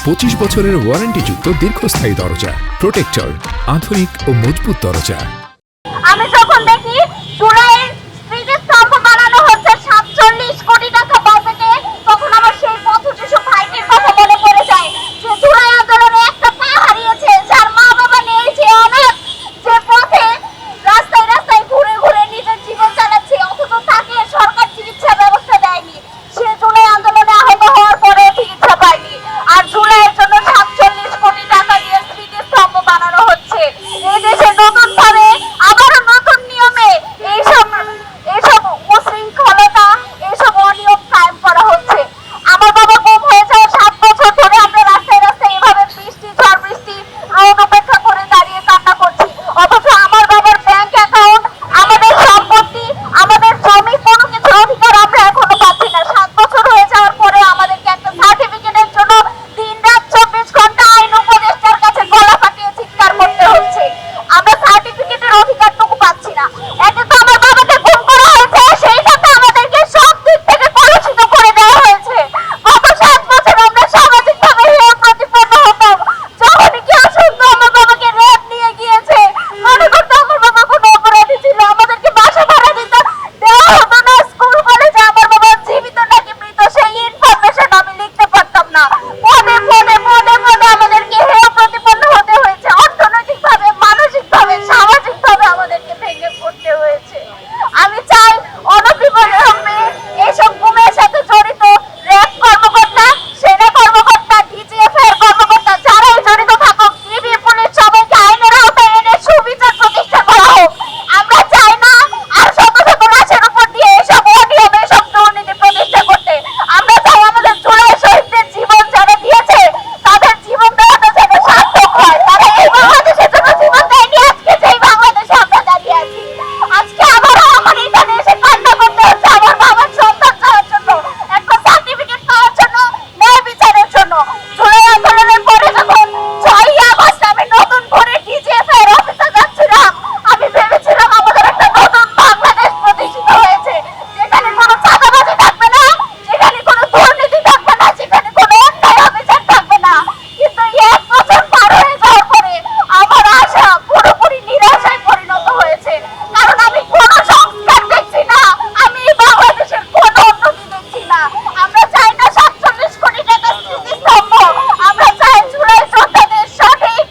25 বছরের ওয়ারেন্টিযুক্ত দীর্ঘস্থায়ী দরজা প্রোটেক্টর, আধুনিক ও মজবুত দরজা। আমি যখন দেখি জুলাইয়ের স্মৃতিস্তম্ভ বানানো হচ্ছে 47 কোটি টাকা বাজেটে, তখন আমার সেই পথশিশু ভাইটির কথা মনে পড়ে যায় যে জুলাই আন্দোলনে একটা পা হারিয়েছে, যার মা বাবা নেই, যে অনাথ, যে পথে রাস্তায় রাস্তায় ঘুরে ঘুরে নিজের জীবন চালাচ্ছে, অথচ তাকে সরকার চিকিৎসা ব্যবস্থা দেয়নি। সে জুলাই আন্দোলনে আহত হওয়ার পরেও চিকিৎসা পায়নি। আর জুলাইয়ের জন্য 47 কোটি টাকা দিয়ে স্মৃতিস্তম্ভ বানানো হচ্ছে। এই দেশে নতুন ভাবে আবারও নতুন নিয়মে এইসব উশৃঙ্খলতা, এইসব অনিয়ম কায়েম করা হচ্ছে। আমার বাবা গুম হয়ে যাওয়ার 7 বছর ধরে আমরা রাস্তায় রাস্তায় এভাবে বৃষ্টি, ঝড় বৃষ্টি, রোদ উপেক্ষা করে দাঁড়িয়ে কান্না করছি, অথচ আমার বাবার ব্যাংক অ্যাকাউন্ট, আমাদের সম্পত্তি, আমাদের জমি, কোনো কিছুর অধিকার আমরা এখনো পাচ্ছি না। 7 বছর হয়ে যাওয়ার পরে আমাদেরকে একটা সার্টিফিকেটের জন্য দিন-রাত 24 ঘন্টা আইন উপদেষ্টার কাছে গলা ফাটিয়ে চিৎকার করতে হচ্ছে। আমরা সার্টিফিকেটের অধিকারটুকু পাচ্ছি না। একে তো আমার বাবাকে গুম করা হয়েছে, সেই সাথে আমাদেরকে সব দিক থেকে কলুষিত করে দেওয়া হয়েছে। গত 7 বছর আমরা সামাজিকভাবে হেয় প্রতিপন্ন হতাম। যখনই কেউ শুনতো আমার বাবাকে রেপ নিয়ে গিয়েছে, মনে করতো আমার বাবা কোনো অপরাধী ছিল, আমাদেরকে বাসা ভাড়া দিতে দেওয়া হতো না। স্কুল কলেজে আমার বাবা জীবিত নাকি মৃত সেই ইনফরমেশন আমি লিখতে পারতাম না। পদে পদে পদে পদে আমাদেরকে হেয় প্রতিপন্ন হতে হয়েছে। অর্থনৈতিকভাবে, মানসিকভাবে, সামাজিকভাবে আমাদেরকে ভেঙে পড়তে হয়েছে। আমি চাই অনতিবিলম্বে এইসব গুমের সাথে জড়িত র্যাব কর্মকর্তা, সেনা কর্মকর্তা, ডিজিএফআইয়ের কর্মকর্তা, যারাই জড়িত থাকুক, ডিবি, পুলিশ, সবাইকে আইনের আওতায় এনে সুবিচার প্রতিষ্ঠা করা হোক। আমরা চাই না আর শত শত লাশের উপর দিয়ে এইসব অনিয়ম, এইসব দুর্নীতি প্রতিষ্ঠা করতে। আমরা চাই আমাদের জুলাই শহীদদের জীবন যারা দিয়েছে, তাদের জীবন দেওয়াটা যেন সার্থক হয়। তারা এই বাংলাদেশের জন্য জীবন দেয়নি, আজকে যেই বাংলাদেশে আমরা দাঁড়িয়ে আছি। আজকে আবারও আমার এখানে এসে কান্না করতে হচ্ছে আমার বাবার সন্তান চাওয়ার জন্য, একটা সার্টিফিকেট পাওয়ার জন্য, ন্যায় বিচারের জন্য। জুলাই আন্দোলনের পরে যখন 6ই আগস্ট আমি নতুন করে ডিজিএফআইয়ের অফিসে যাচ্ছিলাম, আমি ভেবেছিলাম আমাদের একটা নতুন বাংলাদেশ প্রতিষ্ঠিত হয়েছে, যেখানে কোনো চাঁদাবাজি থাকবে না, যেখানে কোনো দুর্নীতি থাকবে না, যেখানে কোনো অন্যায় অবিচার থাকবে না। কিন্তু 1 বছর পার হয়ে যাওয়ার পরে আমার আশা পুরোপুরি নিরাশায় পরিণত হয়েছে। কারণ আমি কোনো সংস্কার দেখছি না, আমি বাংলাদেশের কোনো উন্নতি দেখছি না। আমরা চাই না 47 কোটি টাকা স্মৃতিস্তম্ভ, আমরা চাই জুলাই যোদ্ধাদের সঠিক